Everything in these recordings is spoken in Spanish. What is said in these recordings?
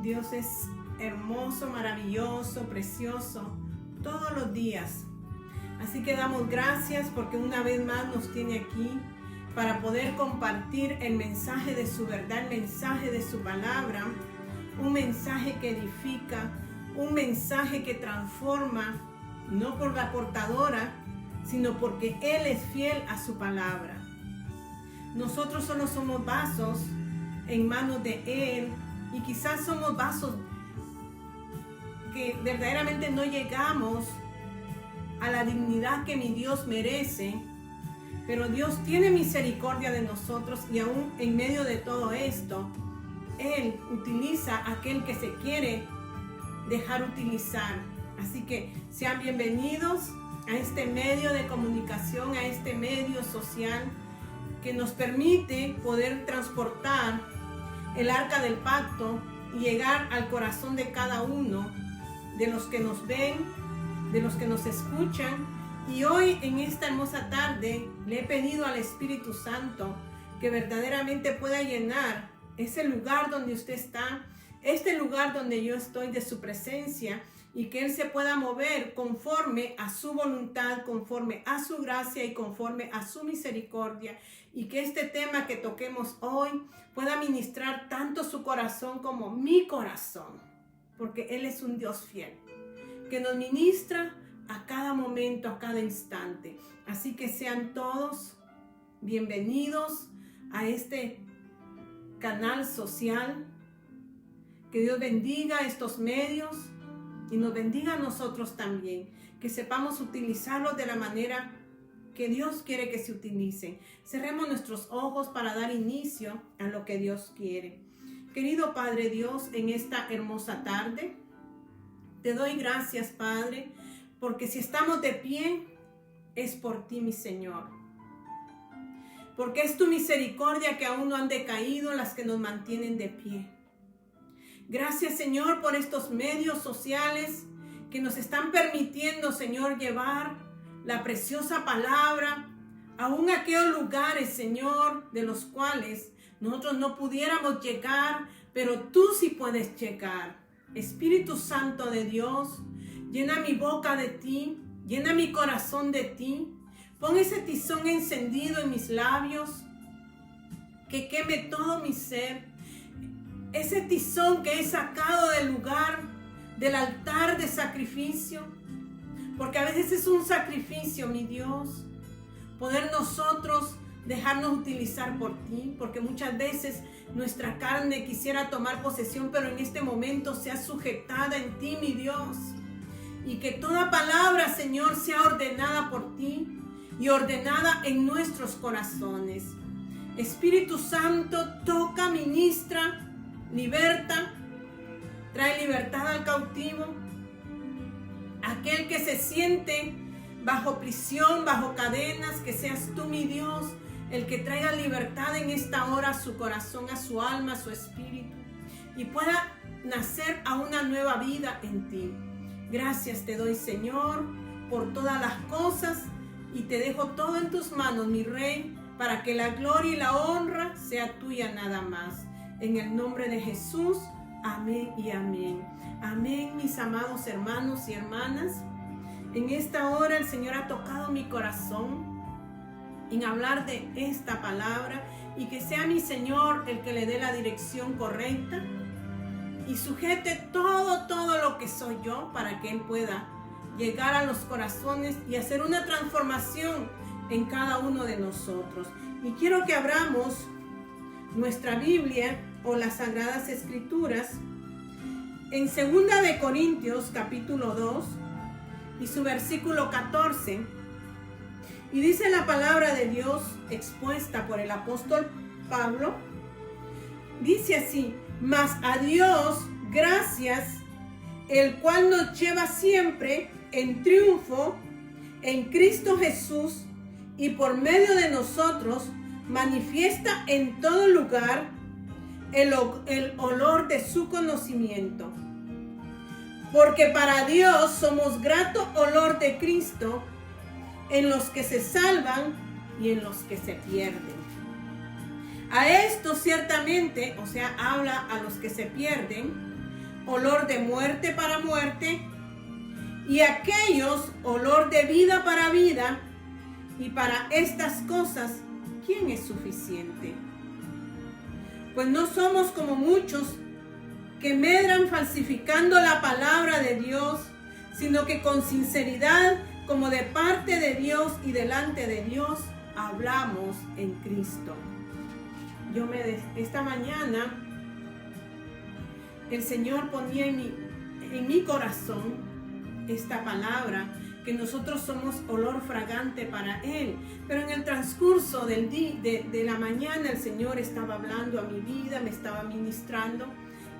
Dios es hermoso, maravilloso, precioso, todos los días. Así que damos gracias porque una vez más nos tiene aquí para poder compartir el mensaje de su verdad, el mensaje de su palabra, un mensaje que edifica, un mensaje que transforma, no por la portadora, sino porque Él es fiel a su palabra. Nosotros solo somos vasos en manos de Él y quizás somos vasos que verdaderamente no llegamos a la dignidad que mi Dios merece, pero Dios tiene misericordia de nosotros y aún en medio de todo esto, Él utiliza a aquel que se quiere dejar utilizar. Así que sean bienvenidos a este medio de comunicación, a este medio social que nos permite poder transportar el arca del pacto y llegar al corazón de cada uno de los que nos ven, de los que nos escuchan. Y hoy en esta hermosa tarde le he pedido al Espíritu Santo que verdaderamente pueda llenar ese lugar donde usted está, este lugar donde yo estoy, de su presencia, y que Él se pueda mover conforme a su voluntad, conforme a su gracia y conforme a su misericordia, y que este tema que toquemos hoy pueda ministrar tanto su corazón como mi corazón, porque Él es un Dios fiel, que nos ministra a cada momento, a cada instante. Así que sean todos bienvenidos a este canal social. Que Dios bendiga estos medios y nos bendiga a nosotros también, que sepamos utilizarlos de la manera que Dios quiere que se utilicen. Cerremos nuestros ojos para dar inicio a lo que Dios quiere. Querido Padre Dios, en esta hermosa tarde, te doy gracias, Padre, porque si estamos de pie, es por ti, mi Señor. Porque es tu misericordia que aún no han decaído las que nos mantienen de pie. Gracias, Señor, por estos medios sociales que nos están permitiendo, Señor, llevar la preciosa palabra aún a aquellos lugares, Señor, de los cuales nosotros no pudiéramos llegar, pero tú sí puedes llegar. Espíritu Santo de Dios, llena mi boca de ti, llena mi corazón de ti. Pon ese tizón encendido en mis labios, que queme todo mi ser. Ese tizón que he sacado del lugar, del altar de sacrificio. Porque a veces es un sacrificio, mi Dios, poder nosotros dejarnos utilizar por ti. Porque muchas veces nuestra carne quisiera tomar posesión, pero en este momento sea sujetada en ti, mi Dios. Y que toda palabra, Señor, sea ordenada por ti y ordenada en nuestros corazones. Espíritu Santo, toca, ministra, liberta, trae libertad al cautivo, aquel que se siente bajo prisión, bajo cadenas, que seas tú, mi Dios, el que traiga libertad en esta hora a su corazón, a su alma, a su espíritu, y pueda nacer a una nueva vida en ti. Gracias te doy, Señor, por todas las cosas, y te dejo todo en tus manos, mi Rey, para que la gloria y la honra sea tuya nada más. En el nombre de Jesús, amén y amén. Amén, mis amados hermanos y hermanas. En esta hora el Señor ha tocado mi corazón en hablar de esta palabra, y que sea mi Señor el que le dé la dirección correcta y sujete todo lo que soy yo, para que Él pueda llegar a los corazones y hacer una transformación en cada uno de nosotros. Y quiero que abramos nuestra Biblia o las Sagradas Escrituras en 2 de Corintios capítulo 2 y su versículo 14, y dice la palabra de Dios expuesta por el apóstol Pablo. Dice así: mas a Dios gracias, el cual nos lleva siempre en triunfo en Cristo Jesús, y por medio de nosotros manifiesta en todo lugar el olor de su conocimiento. Porque para Dios somos grato olor de Cristo en los que se salvan y en los que se pierden. A esto ciertamente, o sea, habla a los que se pierden, olor de muerte para muerte, y aquellos olor de vida para vida, y para estas cosas, ¿quién es suficiente? Pues no somos como muchos que medran falsificando la palabra de Dios, sino que con sinceridad, como de parte de Dios y delante de Dios, hablamos en Cristo. Esta mañana, el Señor ponía en mi corazón esta palabra, que nosotros somos olor fragante para Él. Pero en el transcurso de la mañana, el Señor estaba hablando a mi vida, me estaba ministrando.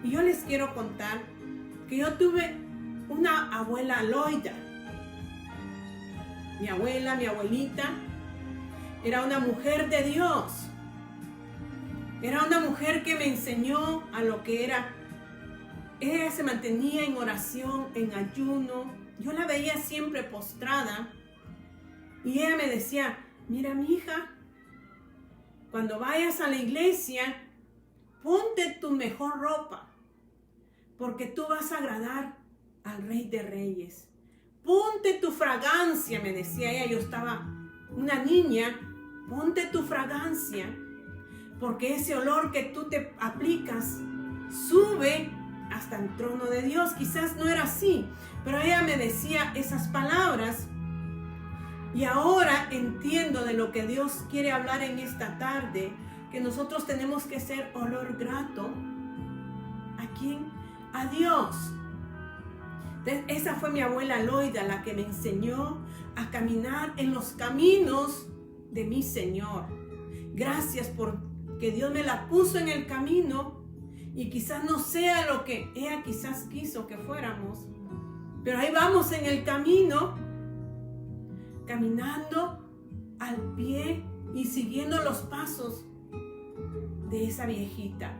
Y yo les quiero contar que yo tuve una abuela Loida. Mi abuelita, era una mujer de Dios. Era una mujer que me enseñó a lo que era. Ella se mantenía en oración, en ayuno. Yo la veía siempre postrada. Y ella me decía, mira, mi hija, cuando vayas a la iglesia, ponte tu mejor ropa, porque tú vas a agradar al Rey de Reyes. Ponte tu fragancia, me decía ella. Yo estaba una niña. Ponte tu fragancia, porque ese olor que tú te aplicas sube hasta el trono de Dios. Quizás no era así, pero ella me decía esas palabras. Y ahora entiendo de lo que Dios quiere hablar en esta tarde, que nosotros tenemos que ser olor grato. ¿A quién? A Dios. Entonces, esa fue mi abuela Loida, la que me enseñó a caminar en los caminos de mi Señor. Gracias porque Dios me la puso en el camino, y quizás no sea lo que ella quizás quiso que fuéramos, pero ahí vamos en el camino, caminando al pie y siguiendo los pasos de esa viejita.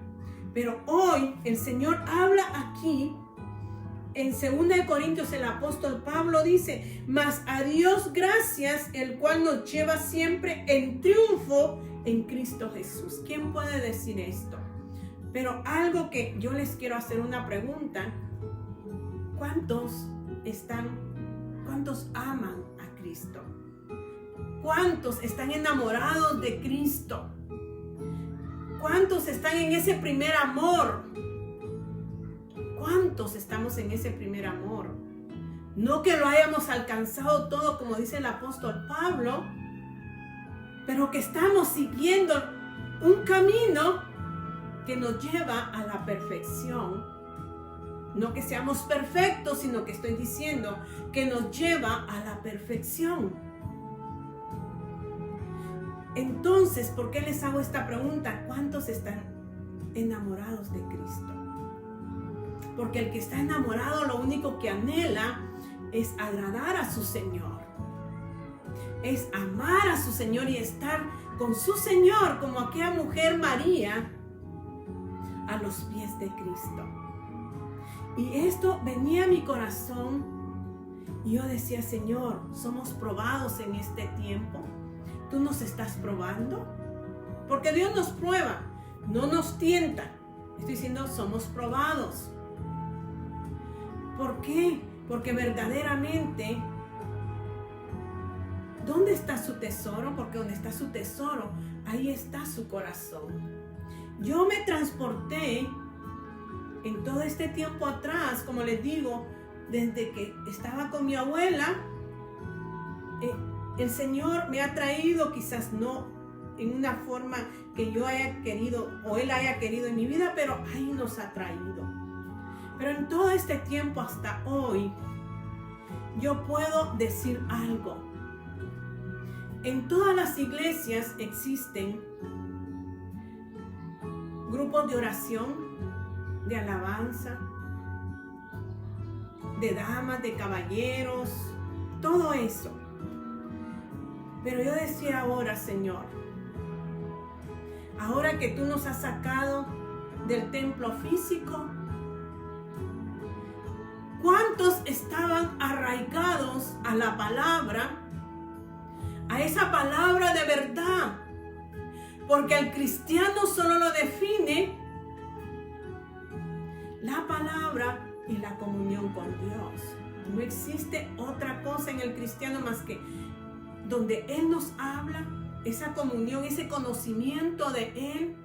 Pero hoy el Señor habla aquí en 2 Corintios. El apóstol Pablo dice, mas a Dios gracias, el cual nos lleva siempre en triunfo en Cristo Jesús. ¿Quién puede decir esto? Pero algo que yo les quiero hacer una pregunta. ¿Cuántos aman a Cristo? ¿Cuántos están enamorados de Cristo? ¿Cuántos están en ese primer amor? ¿Cuántos estamos en ese primer amor? No que lo hayamos alcanzado todo, como dice el apóstol Pablo, pero que estamos siguiendo un camino que nos lleva a la perfección. No que seamos perfectos, sino que estoy diciendo que nos lleva a la perfección. Entonces, ¿por qué les hago esta pregunta? ¿Cuántos están enamorados de Cristo? Porque el que está enamorado lo único que anhela es agradar a su Señor. Es amar a su Señor y estar con su Señor, como aquella mujer María, a los pies de Cristo. Y esto venía a mi corazón y yo decía, Señor, somos probados en este tiempo. ¿Tú nos estás probando? Porque Dios nos prueba, no nos tienta. Estoy diciendo, somos probados. ¿Por qué? Porque verdaderamente, ¿dónde está su tesoro? Porque donde está su tesoro, ahí está su corazón. Yo me transporté en todo este tiempo atrás, como les digo, desde que estaba con mi abuela. El Señor me ha traído, quizás no en una forma que yo haya querido o Él haya querido en mi vida, pero ahí nos ha traído. Pero en todo este tiempo hasta hoy, yo puedo decir algo. En todas las iglesias existen grupos de oración, de alabanza, de damas, de caballeros, todo eso. Pero yo decía ahora, Señor, ahora que tú nos has sacado del templo físico, ¿cuántos estaban arraigados a la palabra, a esa palabra de verdad? Porque al cristiano solo lo define la palabra y la comunión con Dios. No existe otra cosa en el cristiano más que donde Él nos habla, esa comunión, ese conocimiento de Él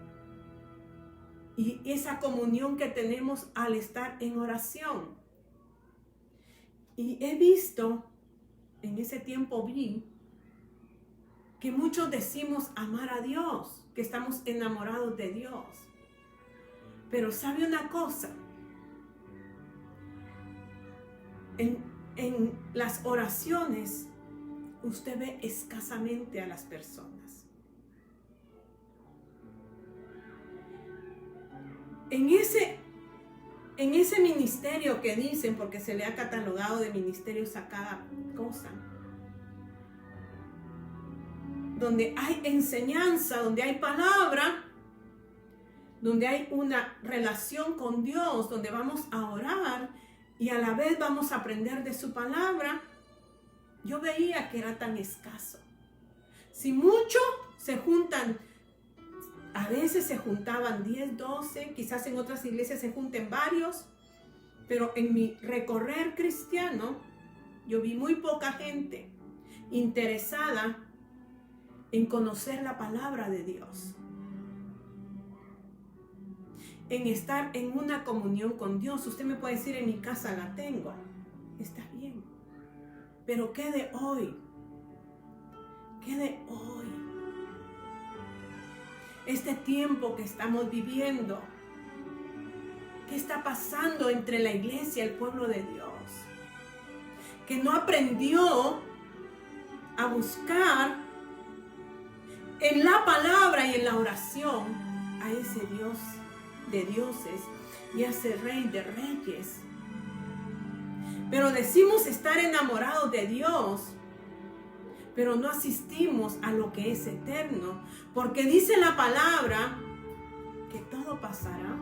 y esa comunión que tenemos al estar en oración. Y he visto, en ese tiempo vi, que muchos decimos amar a Dios, que estamos enamorados de Dios. Pero ¿sabe una cosa? En las oraciones, usted ve escasamente a las personas. En ese ministerio que dicen, porque se le ha catalogado de ministerios a cada cosa, donde hay enseñanza, donde hay palabra, donde hay una relación con Dios, donde vamos a orar y a la vez vamos a aprender de su palabra, yo veía que era tan escaso. Si mucho se juntan, a veces se juntaban 10, 12, quizás en otras iglesias se junten varios, pero en mi recorrer cristiano, yo vi muy poca gente interesada en conocer la palabra de Dios, en estar en una comunión con Dios. Usted me puede decir, en mi casa la tengo, está bien, pero ¿qué de hoy? ¿Qué de hoy? Este tiempo que estamos viviendo, ¿qué está pasando entre la iglesia y el pueblo de Dios? Que no aprendió a buscar en la palabra y en la oración a ese Dios de dioses y a ese Rey de reyes. Pero decimos estar enamorados de Dios, pero no asistimos a lo que es eterno, porque dice la palabra que todo pasará,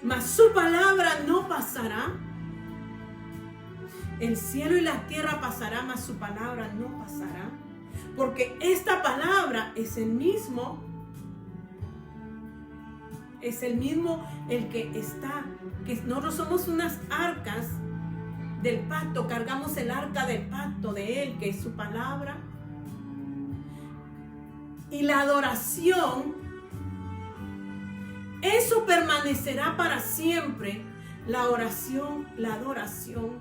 mas su palabra no pasará. El cielo y la tierra pasará, mas su palabra no pasará, porque esta palabra es el mismo el que está, que nosotros somos unas arcas del pacto, cargamos el arca del pacto de Él, que es su palabra. Y la adoración, eso permanecerá para siempre. La oración, la adoración,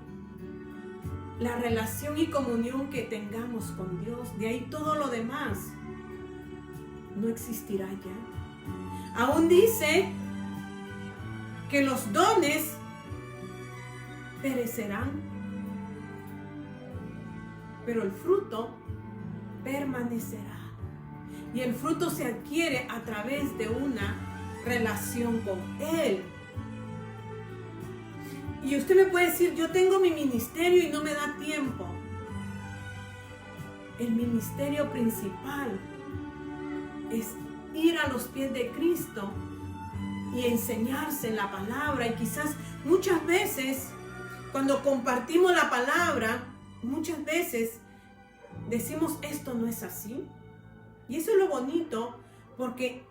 la relación y comunión que tengamos con Dios, de ahí todo lo demás no existirá ya. Aún dice que los dones perecerán, pero el fruto permanecerá. Y el fruto se adquiere a través de una relación con Él. Y usted me puede decir, yo tengo mi ministerio y no me da tiempo. El ministerio principal es ir a los pies de Cristo y enseñarse la palabra. Y quizás muchas veces, cuando compartimos la palabra, muchas veces decimos, esto no es así. Y eso es lo bonito, porque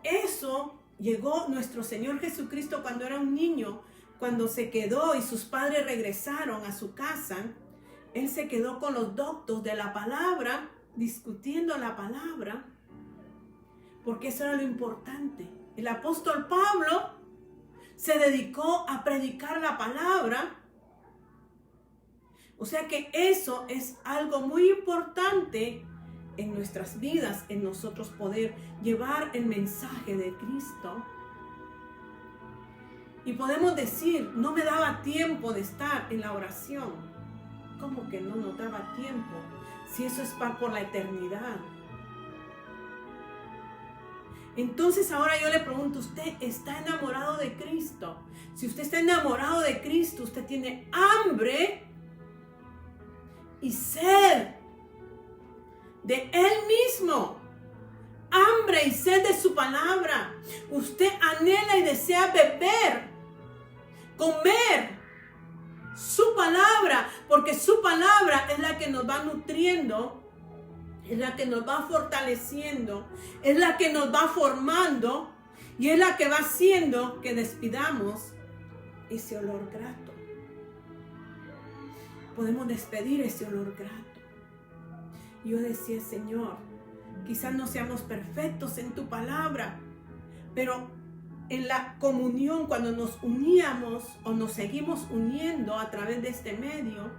eso llegó nuestro Señor Jesucristo cuando era un niño, cuando se quedó y sus padres regresaron a su casa. Él se quedó con los doctos de la palabra, discutiendo la palabra, porque eso era lo importante. El apóstol Pablo se dedicó a predicar la palabra. O sea que eso es algo muy importante en nuestras vidas, en nosotros poder llevar el mensaje de Cristo. Y podemos decir, no me daba tiempo de estar en la oración. ¿Cómo que no nos daba tiempo? Si eso es por la eternidad. Entonces ahora yo le pregunto, ¿usted está enamorado de Cristo? Si usted está enamorado de Cristo, usted tiene hambre y sed de Él mismo. Hambre y sed de su palabra. Usted anhela y desea beber, comer su palabra, porque su palabra es la que nos va nutriendo, es la que nos va fortaleciendo, es la que nos va formando Y es la que va haciendo que despidamos ese olor grato. Podemos despedir ese olor grato. Yo decía, Señor, quizás no seamos perfectos en tu palabra, pero en la comunión, cuando nos uníamos o nos seguimos uniendo a través de este medio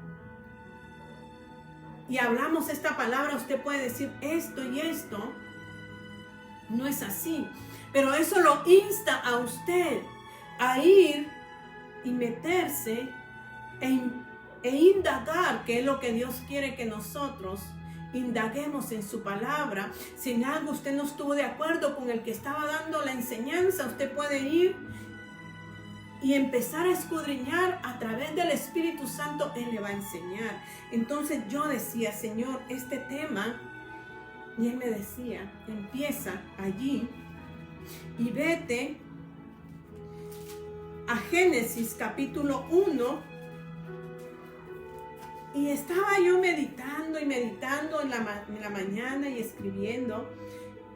y hablamos esta palabra, usted puede decir esto y esto. No es así, pero eso lo insta a usted a ir y meterse e indagar qué es lo que Dios quiere que nosotros indaguemos en su palabra. Si en algo usted no estuvo de acuerdo con el que estaba dando la enseñanza, usted puede ir y empezar a escudriñar a través del Espíritu Santo. Él le va a enseñar. Entonces yo decía, Señor, este tema, y Él me decía, empieza allí y vete a Génesis capítulo 1. Y estaba yo meditando en la mañana y escribiendo.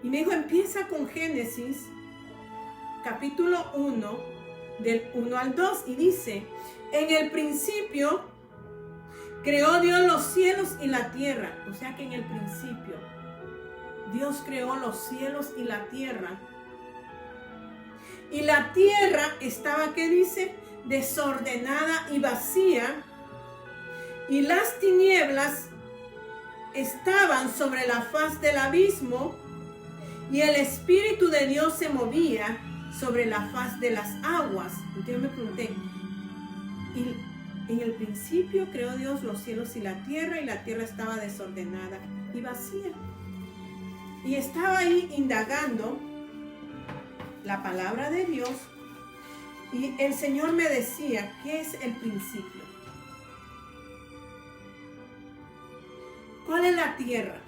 Y me dijo, empieza con Génesis, capítulo 1, del 1 al 2. Y dice, en el principio creó Dios los cielos y la tierra. O sea que en el principio Dios creó los cielos y la tierra. Y la tierra estaba, ¿qué dice? Desordenada y vacía. Y las tinieblas estaban sobre la faz del abismo, y el Espíritu de Dios se movía sobre la faz de las aguas. Entonces yo me pregunté, y en el principio creó Dios los cielos y la tierra estaba desordenada y vacía. Y estaba ahí indagando la palabra de Dios, y el Señor me decía, ¿qué es el principio? ¿Cuál es la tierra?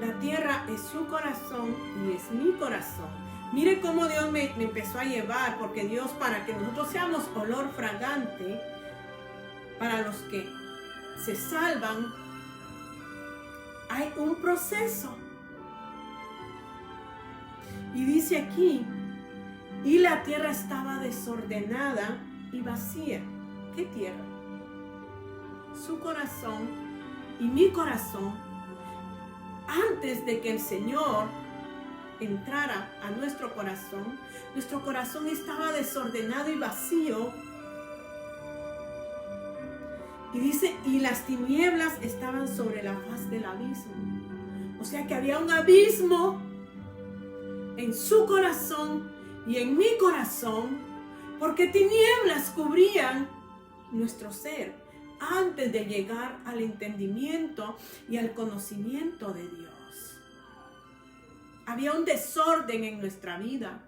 La tierra es su corazón y es mi corazón. Mire cómo Dios me empezó a llevar, porque Dios, para que nosotros seamos olor fragante, para los que se salvan, hay un proceso. Y dice aquí, y la tierra estaba desordenada y vacía. ¿Qué tierra? Su corazón y mi corazón. Antes de que el Señor entrara a nuestro corazón estaba desordenado y vacío. Y dice, y las tinieblas estaban sobre la faz del abismo. O sea que había un abismo en su corazón y en mi corazón, porque tinieblas cubrían nuestro ser antes de llegar al entendimiento y al conocimiento de Dios. Había un desorden en nuestra vida.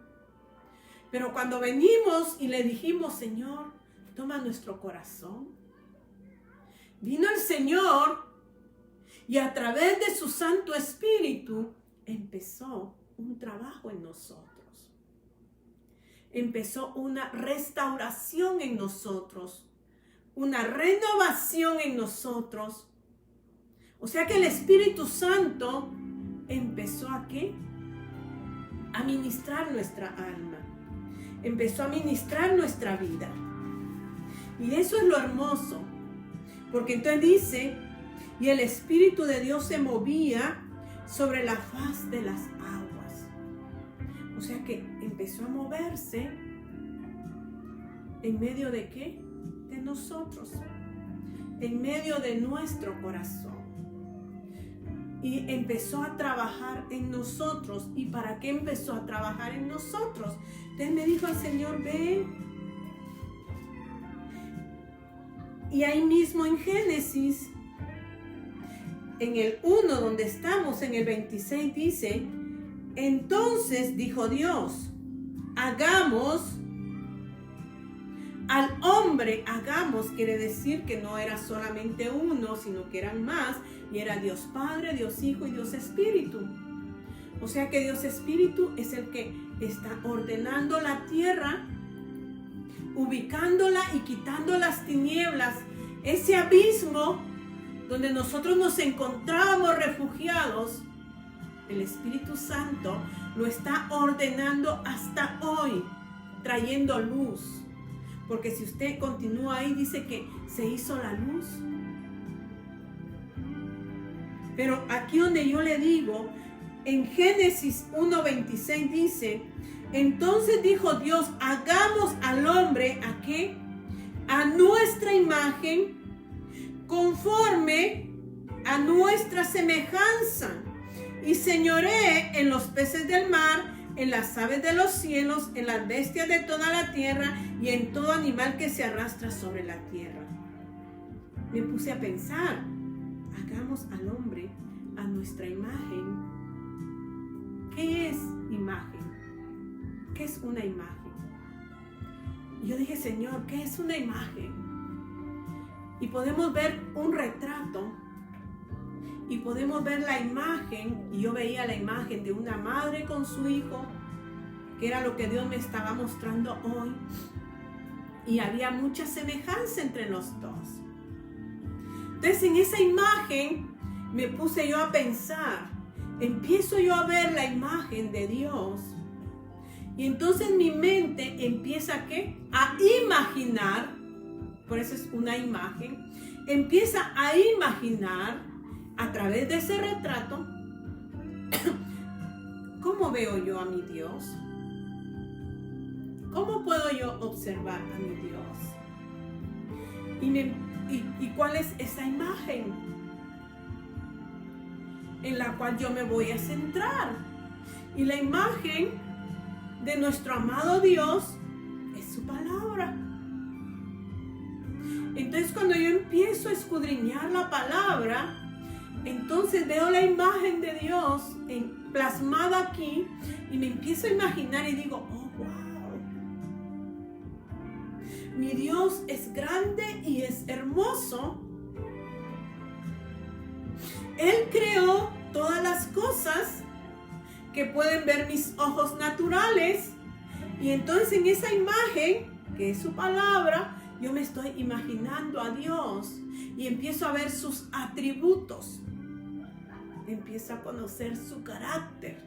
Pero cuando venimos y le dijimos, Señor, toma nuestro corazón, vino el Señor y a través de su Santo Espíritu empezó un trabajo en nosotros. Empezó una restauración en nosotros. Una renovación en nosotros. O sea que el Espíritu Santo empezó a ¿qué? A ministrar nuestra alma. Empezó a ministrar nuestra vida. Y eso es lo hermoso. Porque entonces dice, y el Espíritu de Dios se movía sobre la faz de las aguas. O sea que empezó a moverse en medio de ¿qué? De nosotros, en medio de nuestro corazón, y empezó a trabajar en nosotros. ¿Y para qué empezó a trabajar en nosotros? Entonces me dijo el Señor, ve, y ahí mismo en Génesis, en el 1 donde estamos, en el 26 dice, entonces dijo Dios, hagamos al hombre, hagamos, quiere decir que no era solamente uno, sino que eran más, y era Dios Padre, Dios Hijo y Dios Espíritu. O sea que Dios Espíritu es el que está ordenando la tierra, ubicándola y quitando las tinieblas, ese abismo donde nosotros nos encontrábamos refugiados. el Espíritu Santo lo está ordenando hasta hoy, trayendo luz. Porque si usted continúa ahí, dice que se hizo la luz. Pero aquí donde yo le digo, en Génesis 1:26 dice, entonces dijo Dios, hagamos al hombre, ¿a qué? A nuestra imagen, conforme a nuestra semejanza, y señoree en los peces del mar, en las aves de los cielos, en las bestias de toda la tierra y en todo animal que se arrastra sobre la tierra. Me puse a pensar, hagamos al hombre a nuestra imagen. ¿Qué es imagen? ¿Qué es una imagen? Y yo dije, Señor, ¿qué es una imagen? Y podemos ver un retrato y podemos ver la imagen, y yo veía la imagen de una madre con su hijo, que era lo que Dios me estaba mostrando hoy, y había mucha semejanza entre los dos. Entonces en esa imagen me puse yo a pensar, empiezo yo a ver la imagen de Dios, y entonces mi mente empieza ¿qué? A imaginar, por eso es una imagen, empieza a imaginar a través de ese retrato, ¿cómo veo yo a mi Dios? ¿Cómo puedo yo observar a mi Dios? ¿Y cuál es esa imagen en la cual yo me voy a centrar? Y la imagen de nuestro amado Dios es su palabra. Entonces cuando yo empiezo a escudriñar la palabra, entonces veo la imagen de Dios plasmada aquí y me empiezo a imaginar y digo, oh, wow. Mi Dios es grande y es hermoso. Él creó todas las cosas que pueden ver mis ojos naturales. Y entonces en esa imagen, que es su palabra, yo me estoy imaginando a Dios y empiezo a ver sus atributos. Empiezo a conocer su carácter.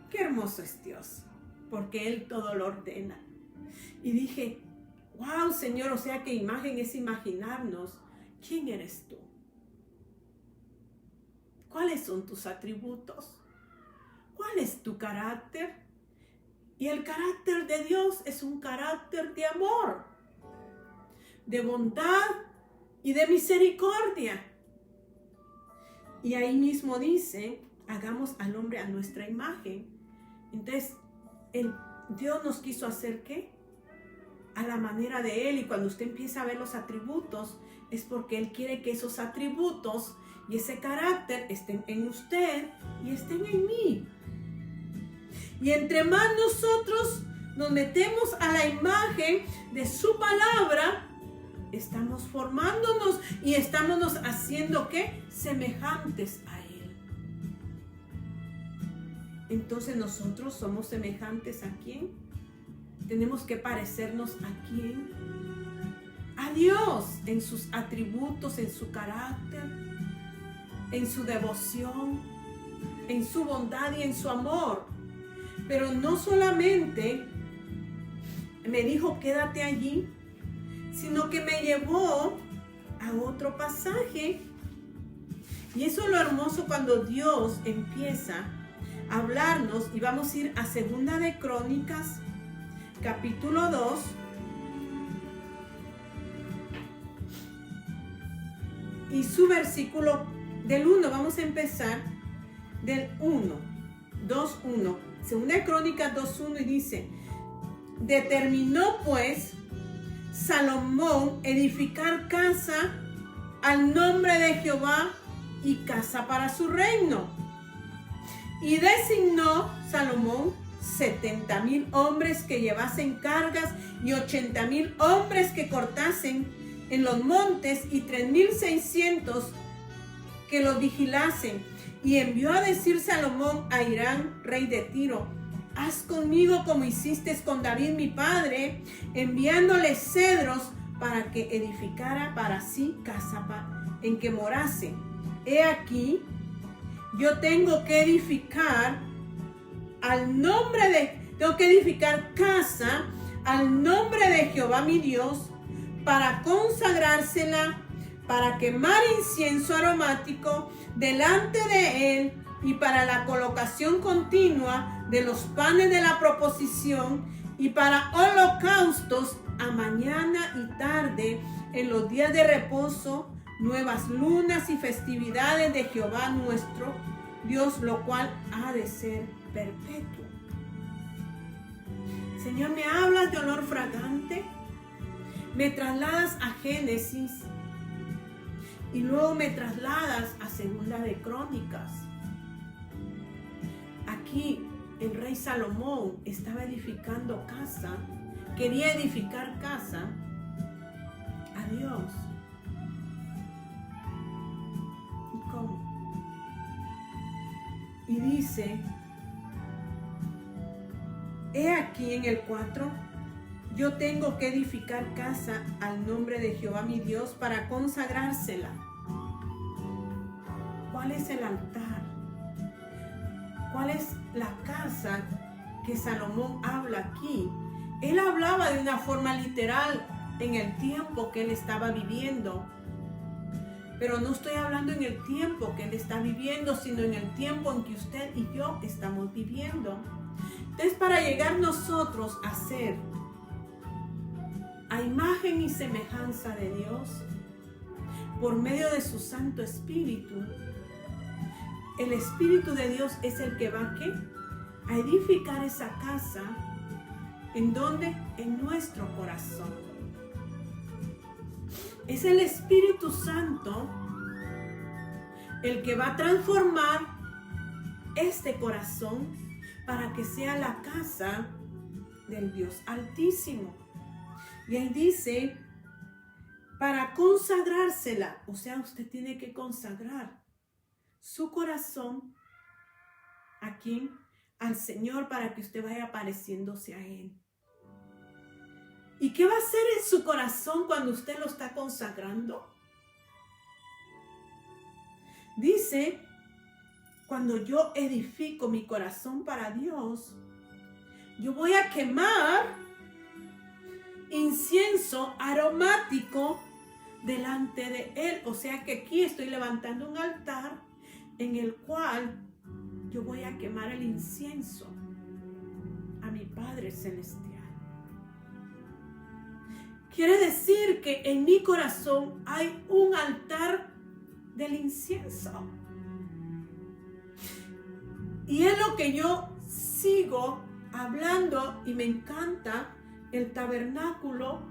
Qué hermoso es Dios, porque Él todo lo ordena. Y dije, wow, Señor, o sea que imagen es imaginarnos. ¿Quién eres tú? ¿Cuáles son tus atributos? ¿Cuál es tu carácter? Y el carácter de Dios es un carácter de amor, de bondad y de misericordia. Y ahí mismo dice, hagamos al hombre a nuestra imagen. Entonces, Dios nos quiso hacer ¿qué? A la manera de Él. Y cuando usted empieza a ver los atributos, es porque Él quiere que esos atributos y ese carácter estén en usted y estén en mí. Y entre más nosotros nos metemos a la imagen de su palabra, estamos formándonos y estamos haciendo ¿qué? Semejantes a Él. Entonces nosotros somos semejantes ¿a quién? Tenemos que parecernos ¿a quién? A Dios, en sus atributos, en su carácter, en su devoción, en su bondad y en su amor. Pero no solamente me dijo quédate allí, sino que me llevó a otro pasaje. Y eso es lo hermoso cuando Dios empieza a hablarnos. Y vamos a ir a Segunda de Crónicas, capítulo 2. Y su versículo del 1, vamos a empezar del 1, 2:1. Segunda de Crónicas 2:1 y dice, determinó pues Salomón edificar casa al nombre de Jehová y casa para su reino. Y designó Salomón 70,000 hombres que llevasen cargas y 80,000 hombres que cortasen en los montes y 3,600 que los vigilasen. Y envió a decir Salomón a Hiram, rey de Tiro, haz conmigo como hiciste con David mi padre, enviándole cedros para que edificara para sí casa en que morase. He aquí yo tengo que edificar casa al nombre de Jehová mi Dios, para consagrársela, para quemar incienso aromático delante de él, y para la colocación continua de los panes de la proposición, y para holocaustos a mañana y tarde, en los días de reposo, nuevas lunas y festividades de Jehová nuestro Dios, lo cual ha de ser perpetuo. Señor, me hablas de olor fragante, me trasladas a Génesis y luego me trasladas a Segunda de Crónicas. Aquí el rey Salomón estaba edificando casa, quería edificar casa a Dios. ¿Y cómo? Y dice, he aquí en el 4, yo tengo que edificar casa al nombre de Jehová mi Dios para consagrársela. ¿Cuál es el altar? ¿Cuál es la casa que Salomón habla aquí? Él hablaba de una forma literal en el tiempo que él estaba viviendo. Pero no estoy hablando en el tiempo que él está viviendo, sino en el tiempo en que usted y yo estamos viviendo. Entonces, para llegar nosotros a ser a imagen y semejanza de Dios, por medio de su Santo Espíritu, el Espíritu de Dios es el que va a edificar esa casa. ¿En dónde? En nuestro corazón. Es el Espíritu Santo el que va a transformar este corazón para que sea la casa del Dios Altísimo. Y ahí dice, para consagrársela, o sea, usted tiene que consagrar su corazón a quién, al Señor, para que usted vaya pareciéndose a Él. ¿Y qué va a hacer en su corazón cuando usted lo está consagrando? Dice, cuando yo edifico mi corazón para Dios, yo voy a quemar incienso aromático delante de Él. O sea que aquí estoy levantando un altar en el cual yo voy a quemar el incienso a mi Padre Celestial. Quiere decir que en mi corazón hay un altar del incienso. Y es lo que yo sigo hablando y me encanta el tabernáculo,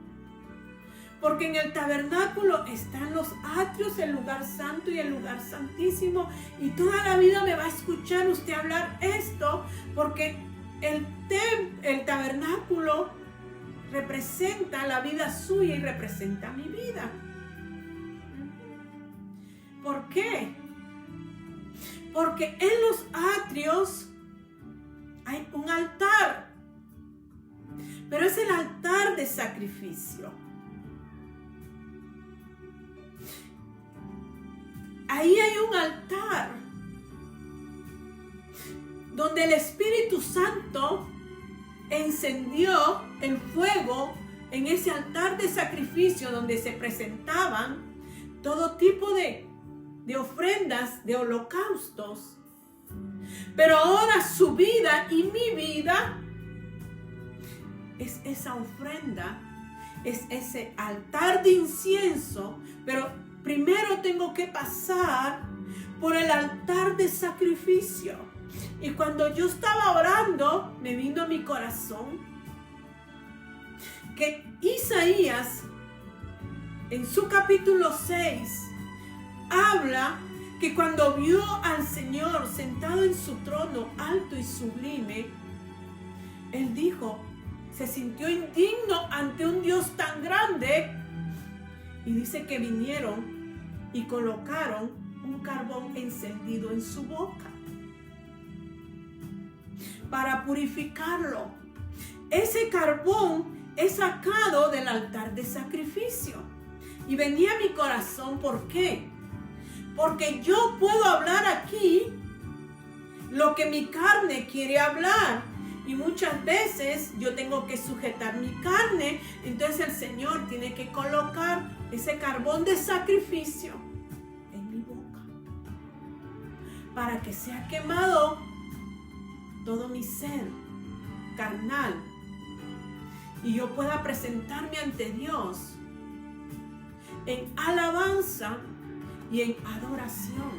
porque en el tabernáculo están los atrios, el lugar santo y el lugar santísimo, y toda la vida me va a escuchar usted hablar esto, porque el tabernáculo representa la vida suya y representa mi vida. ¿Por qué? Porque en los atrios hay un altar, pero es el altar de sacrificio. Ahí hay un altar donde el Espíritu Santo encendió el fuego en ese altar de sacrificio, donde se presentaban todo tipo de ofrendas, de holocaustos. Pero ahora su vida y mi vida es esa ofrenda, es ese altar de incienso, pero primero tengo que pasar por el altar de sacrificio. Y cuando yo estaba orando, me vino a mi corazón que Isaías, en su capítulo 6, habla que cuando vio al Señor sentado en su trono alto y sublime, él dijo, se sintió indigno ante un Dios tan grande, y dice que vinieron y colocaron un carbón encendido en su boca para purificarlo. Ese carbón es sacado del altar de sacrificio. Y venía a mi corazón, ¿por qué? Porque yo puedo hablar aquí lo que mi carne quiere hablar. Y muchas veces yo tengo que sujetar mi carne. Entonces el Señor tiene que colocar ese carbón de sacrificio en mi boca para que sea quemado todo mi ser carnal y yo pueda presentarme ante Dios en alabanza y en adoración.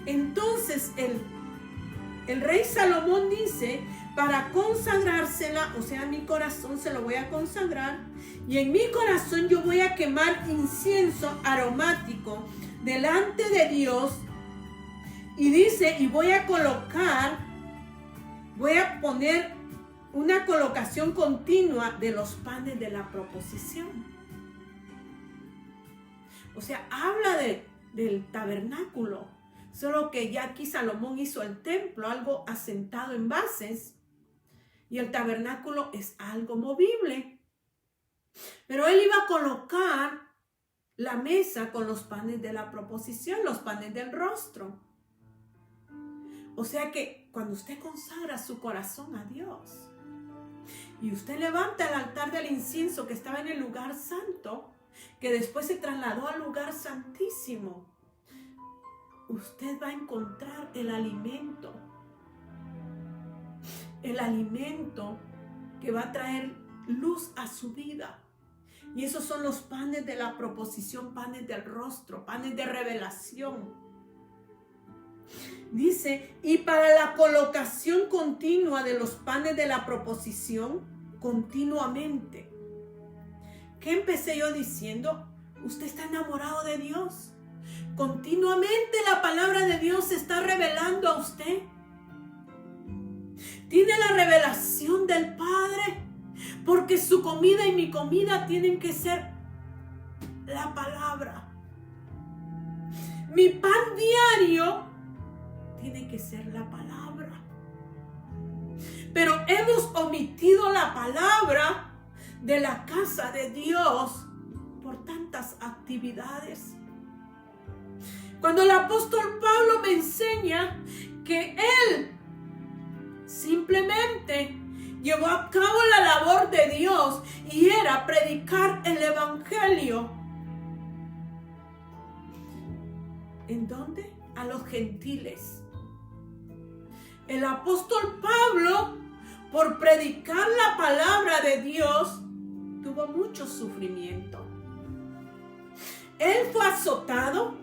Entonces el rey Salomón dice, para consagrársela, o sea, mi corazón se lo voy a consagrar, y en mi corazón yo voy a quemar incienso aromático delante de Dios. Y dice, y voy a poner una colocación continua de los panes de la proposición. O sea, habla del tabernáculo. Solo que ya aquí Salomón hizo el templo, algo asentado en bases. Y el tabernáculo es algo movible. Pero él iba a colocar la mesa con los panes de la proposición, los panes del rostro. O sea que cuando usted consagra su corazón a Dios y usted levanta el altar del incienso que estaba en el lugar santo, que después se trasladó al lugar santísimo, usted va a encontrar el alimento que va a traer luz a su vida. Y esos son los panes de la proposición, panes del rostro, panes de revelación. Dice, y para la colocación continua de los panes de la proposición, continuamente. ¿Qué empecé yo diciendo? Usted está enamorado de Dios. Continuamente la palabra de Dios se está revelando a usted. Tiene la revelación del Padre, porque su comida y mi comida tienen que ser la palabra. Mi pan diario tiene que ser la palabra. Pero hemos omitido la palabra de la casa de Dios por tantas actividades. Cuando el apóstol Pablo me enseña que él simplemente llevó a cabo la labor de Dios y era predicar el evangelio. ¿En dónde? A los gentiles. El apóstol Pablo, por predicar la palabra de Dios, tuvo mucho sufrimiento. Él fue azotado.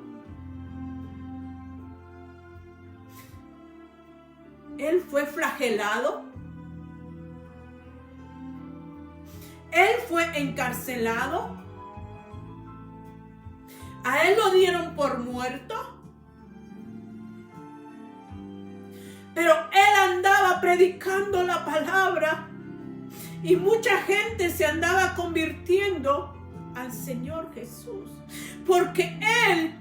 Él fue flagelado. Él fue encarcelado. A él lo dieron por muerto. Pero él andaba predicando la palabra y mucha gente se andaba convirtiendo al Señor Jesús, porque él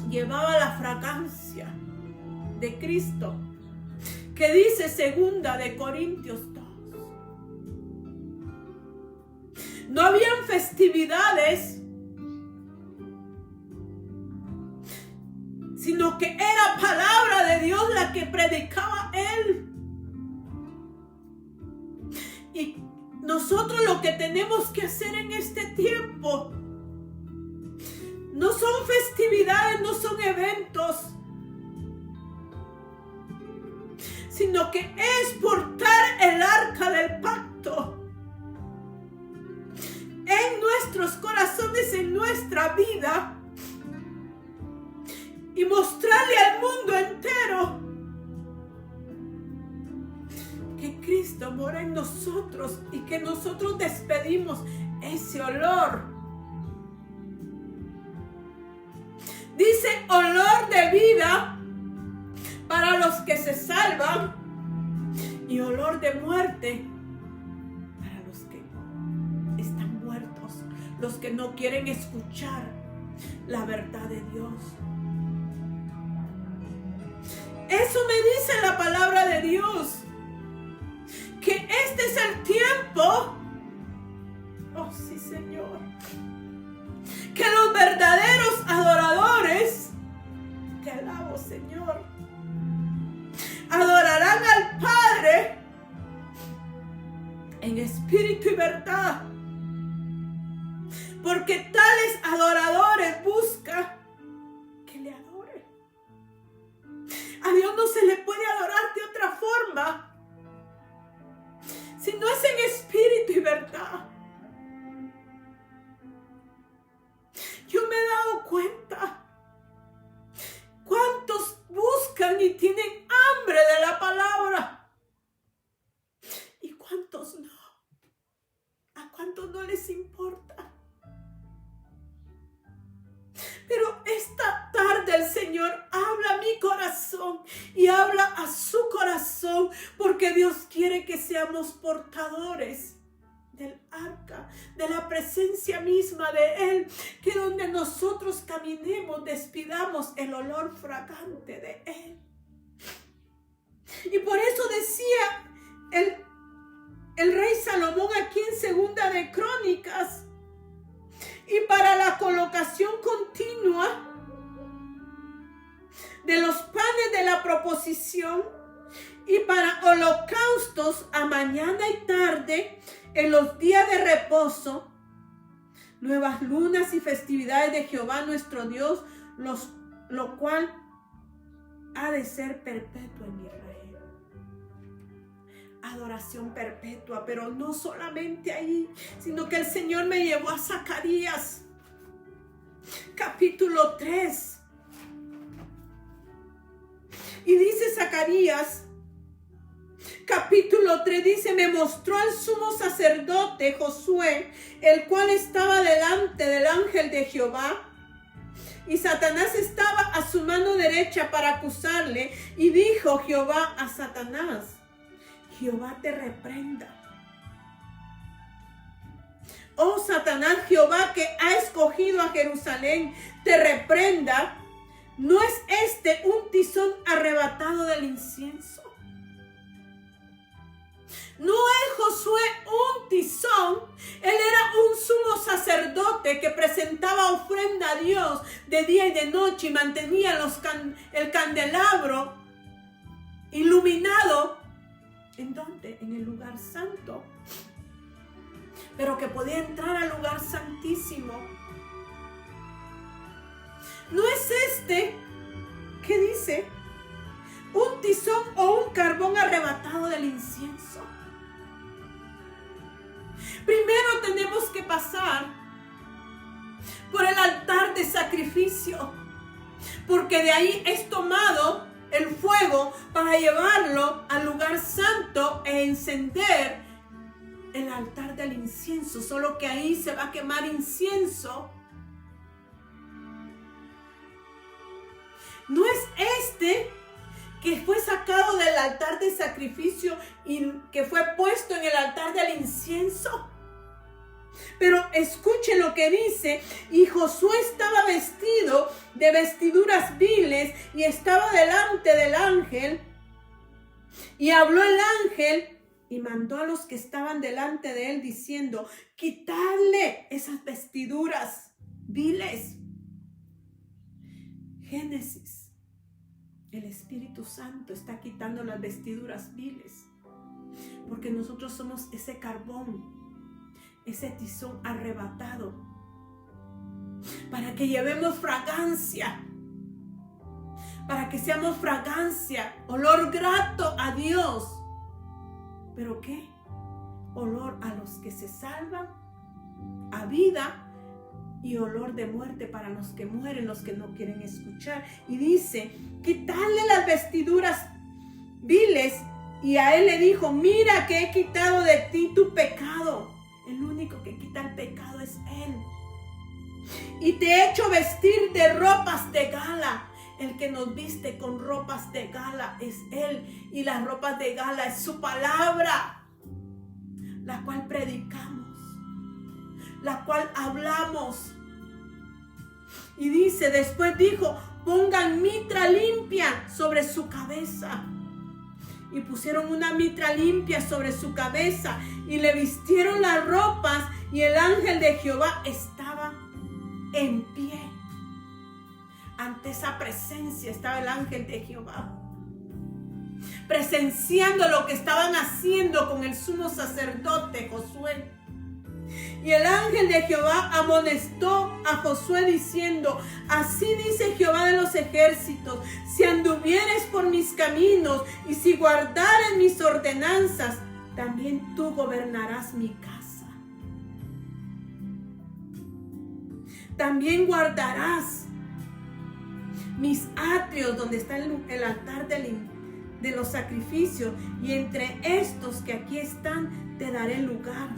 llevaba la fragancia de Cristo, que dice 2 de Corintios 2. No habían festividades, sino que era palabra de Dios la que predicaba él. Y nosotros lo que tenemos que hacer en este tiempo no son festividades, no son eventos, sino que es portar el arca del pacto en nuestros corazones, en nuestra vida, y mostrarle al mundo entero que Cristo mora en nosotros y que nosotros despedimos ese olor. Dice olor de vida para los que se salvan y olor de muerte para los que están muertos, los que no quieren escuchar la verdad de Dios. Eso me dice la palabra de Dios, que este es el tiempo, oh sí Señor, que los verdaderos adoradores, te alabo Señor, en espíritu y verdad. Porque tales adoradores buscan que le adoren. A Dios no se le puede adorar de otra forma si no es en espíritu y verdad. Yo me he dado cuenta cuántos buscan y tienen hambre de la palabra y cuántos no. A cuántos no les importa. Pero esta tarde el Señor habla a mi corazón y habla a su corazón, porque Dios quiere que seamos portadores del arca, de la presencia misma de Él, que donde nosotros caminemos despidamos el olor fragante de Él. Y por eso decía el rey Salomón aquí en Segunda de Crónicas: y para la colocación continua de los panes de la proposición y para holocaustos a mañana y tarde en los días de reposo, nuevas lunas y festividades de Jehová nuestro Dios, lo cual ha de ser perpetuo en Israel. Adoración perpetua, pero no solamente ahí, sino que el Señor me llevó a Zacarías, capítulo 3. Y dice Zacarías, capítulo 3, dice: me mostró el sumo sacerdote Josué, el cual estaba delante del ángel de Jehová, y Satanás estaba a su mano derecha para acusarle, y dijo Jehová a Satanás: Jehová te reprenda. Oh Satanás, Jehová que ha escogido a Jerusalén, te reprenda. ¿No es este un tizón arrebatado del incienso? No es Josué un tizón. Él era un sumo sacerdote que presentaba ofrenda a Dios de día y de noche y mantenía el candelabro iluminado. ¿En dónde? En el lugar santo. Pero que podía entrar al lugar santísimo. ¿No es este, qué dice, un tizón o un carbón arrebatado del incienso? Primero tenemos que pasar por el altar de sacrificio, porque de ahí es tomado el fuego para llevarlo al lugar santo e encender el altar del incienso. Solo que ahí se va a quemar incienso. ¿No es este que fue sacado del altar de sacrificio y que fue puesto en el altar del incienso? Pero escuchen lo que dice: y Josué estaba vestido de vestiduras viles y estaba delante del ángel, y habló el ángel y mandó a los que estaban delante de él diciendo: quitadle esas vestiduras viles. Génesis, el Espíritu Santo está quitando las vestiduras viles, porque nosotros somos ese carbón, ese tizón arrebatado, para que llevemos fragancia, para que seamos fragancia, olor grato a Dios. ¿Pero qué? Olor a los que se salvan, a vida, y olor de muerte para los que mueren, los que no quieren escuchar. Y dice: quitarle las vestiduras viles. Y a él le dijo: mira que he quitado de ti tu pecado. El único que quita el pecado es Él. Y te he hecho vestir de ropas de gala. El que nos viste con ropas de gala es Él. Y las ropas de gala es su palabra, la cual predicamos, la cual hablamos. Y dice, después dijo: pongan mitra limpia sobre su cabeza. Y pusieron una mitra limpia sobre su cabeza y le vistieron las ropas, y el ángel de Jehová estaba en pie. Ante esa presencia estaba el ángel de Jehová. presenciando lo que estaban haciendo con el sumo sacerdote Josué. Y el ángel de Jehová amonestó a Josué diciendo: así dice Jehová de los ejércitos, si anduvieres por mis caminos y si guardares mis ordenanzas, también tú gobernarás mi casa. También guardarás mis atrios donde está el altar de los sacrificios, y entre estos que aquí están te daré lugar.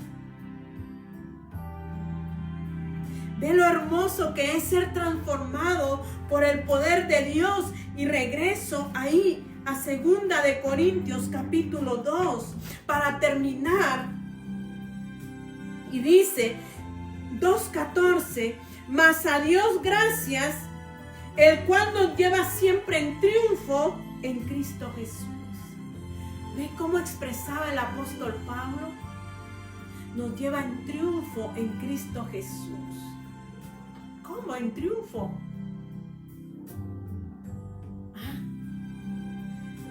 Ve lo hermoso que es ser transformado por el poder de Dios. Y regreso ahí a 2 de Corintios capítulo 2 para terminar. Y dice 2:14: mas a Dios gracias, el cual nos lleva siempre en triunfo en Cristo Jesús. ¿Ve cómo expresaba el apóstol Pablo? Nos lleva en triunfo en Cristo Jesús. ¿Cómo en triunfo?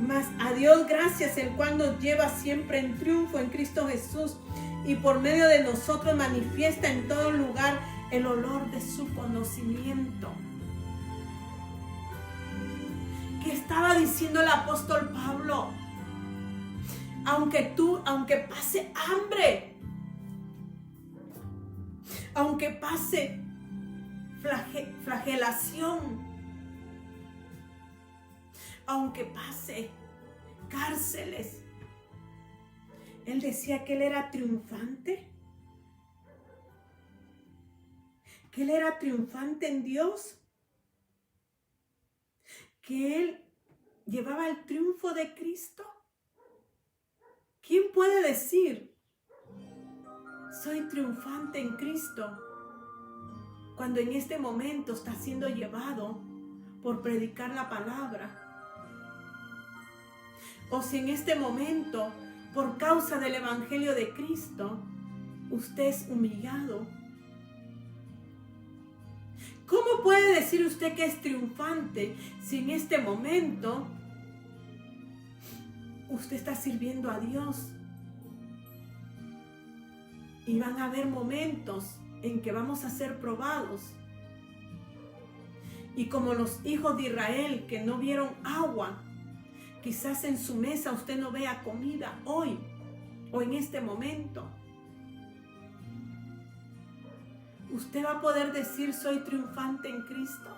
Mas a Dios gracias, el cual nos lleva siempre en triunfo en Cristo Jesús, y por medio de nosotros manifiesta en todo lugar el olor de su conocimiento. ¿Qué estaba diciendo el apóstol Pablo? Aunque pase hambre, aunque pase flagelación, aunque pase cárceles, él decía que él era triunfante, que él era triunfante en Dios, que él llevaba el triunfo de Cristo. ¿Quién puede decir: soy triunfante en Cristo, cuando en este momento está siendo llevado por predicar la palabra? O si en este momento, por causa del evangelio de Cristo, usted es humillado. ¿Cómo puede decir usted que es triunfante si en este momento usted está sirviendo a Dios? Y van a haber momentos en que vamos a ser probados. Y como los hijos de Israel que no vieron agua, quizás en su mesa usted no vea comida hoy o en este momento. ¿Usted va a poder decir: soy triunfante en Cristo?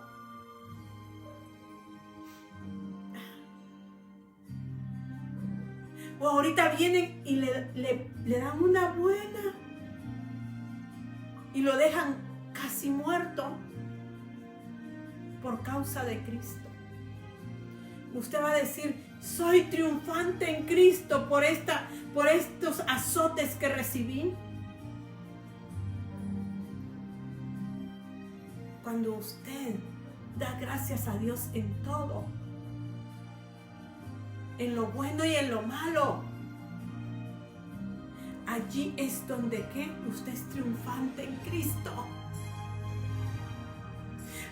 O ahorita vienen y le dan una buena y lo dejan casi muerto por causa de Cristo. Usted va a decir: soy triunfante en Cristo por estos azotes que recibí. Cuando usted da gracias a Dios en todo, en lo bueno y en lo malo, allí es donde usted es triunfante en Cristo.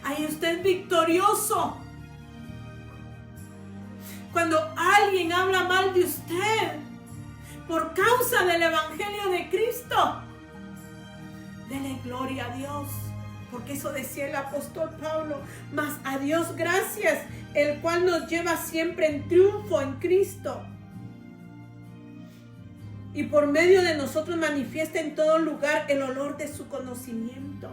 Ahí usted es victorioso. Cuando alguien habla mal de usted por causa del evangelio de Cristo, dele gloria a Dios. Porque eso decía el apóstol Pablo: mas a Dios gracias, el cual nos lleva siempre en triunfo en Cristo, y por medio de nosotros manifiesta en todo lugar el olor de su conocimiento.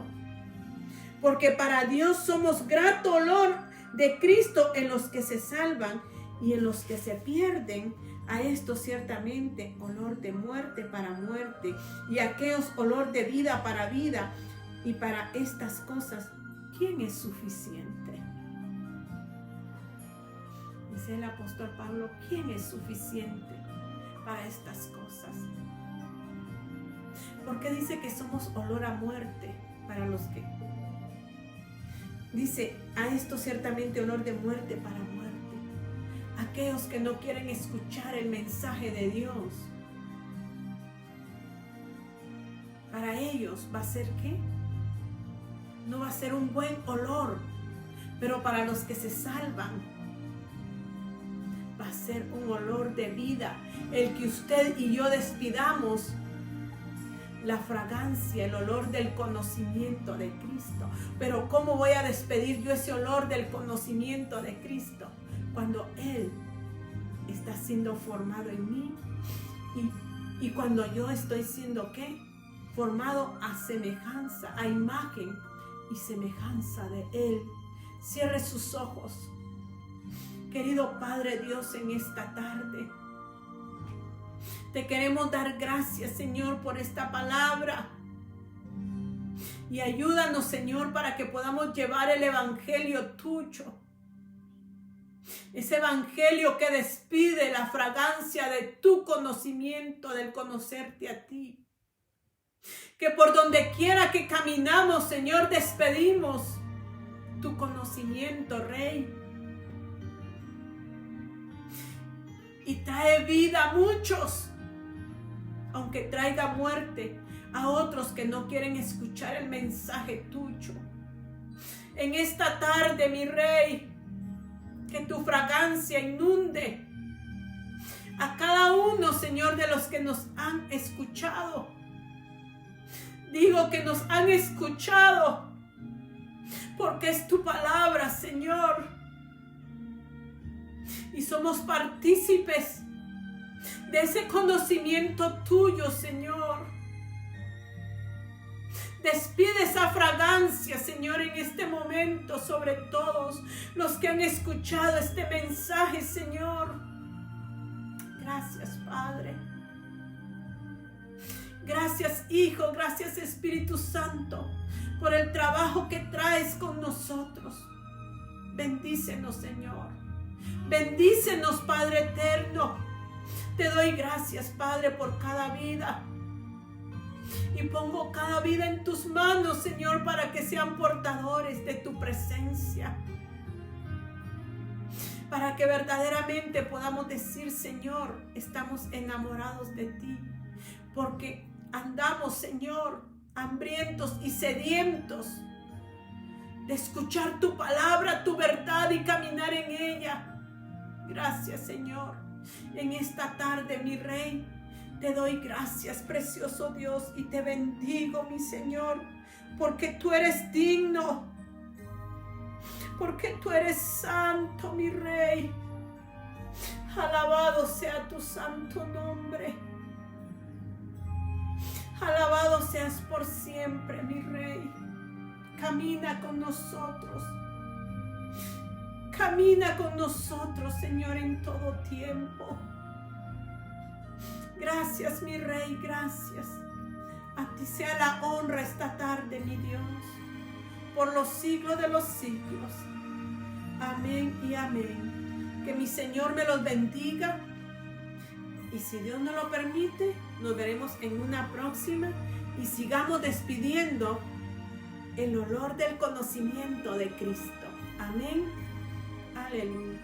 Porque para Dios somos grato olor de Cristo en los que se salvan, y en los que se pierden, a estos ciertamente olor de muerte para muerte, y a aquellos olor de vida para vida. Y para estas cosas, ¿quién es suficiente? Dice el apóstol Pablo: ¿quién es suficiente para estas cosas? Porque dice que somos olor a muerte para los que... Dice: a esto ciertamente olor de muerte para muerte. Aquellos que no quieren escuchar el mensaje de Dios, para ellos va a ser ¿qué? No va a ser un buen olor, pero para los que se salvan va a a ser un olor de vida, el que usted y yo despidamos la fragancia, el olor del conocimiento de Cristo. Pero ¿cómo voy a despedir yo ese olor del conocimiento de Cristo? Cuando Él está siendo formado en mí y cuando yo estoy siendo ¿qué? Formado a semejanza, a imagen y semejanza de Él. Cierre sus ojos. Querido Padre Dios, en esta tarde te queremos dar gracias, Señor, por esta palabra. Y ayúdanos, Señor, para que podamos llevar el evangelio tuyo. Ese evangelio que despide la fragancia de tu conocimiento, del conocerte a ti. Que por donde quiera que caminamos, Señor, despedimos tu conocimiento, Rey. Y trae vida a muchos, aunque traiga muerte a otros que no quieren escuchar el mensaje tuyo. En esta tarde, mi Rey, que tu fragancia inunde a cada uno, Señor, de los que nos han escuchado. Digo que nos han escuchado porque es tu palabra, Señor. Y somos partícipes de ese conocimiento tuyo, Señor. Despide esa fragancia, Señor, en este momento sobre todos los que han escuchado este mensaje, Señor. Gracias, Padre. Gracias, Hijo. Gracias, Espíritu Santo, por el trabajo que traes con nosotros. Bendícenos, Señor. Bendícenos, Padre eterno. Te doy gracias, Padre, por cada vida. Y pongo cada vida en tus manos, Señor, para que sean portadores de tu presencia. Para que verdaderamente podamos decir, Señor, estamos enamorados de ti. Porque andamos, Señor, hambrientos y sedientos de escuchar tu palabra, tu verdad y caminar en ella. Gracias, Señor. En esta tarde, mi Rey, te doy gracias, precioso Dios, y te bendigo, mi Señor, porque tú eres digno, porque tú eres santo, mi Rey. Alabado sea tu santo nombre. Alabado seas por siempre, mi Rey. Camina con nosotros. Camina con nosotros, Señor, en todo tiempo. Gracias, mi Rey, gracias. A ti sea la honra esta tarde, mi Dios, por los siglos de los siglos. Amén y amén. Que mi Señor me los bendiga. Y si Dios nos lo permite, nos veremos en una próxima y sigamos despidiendo el olor del conocimiento de Cristo. Amén. Aleluya.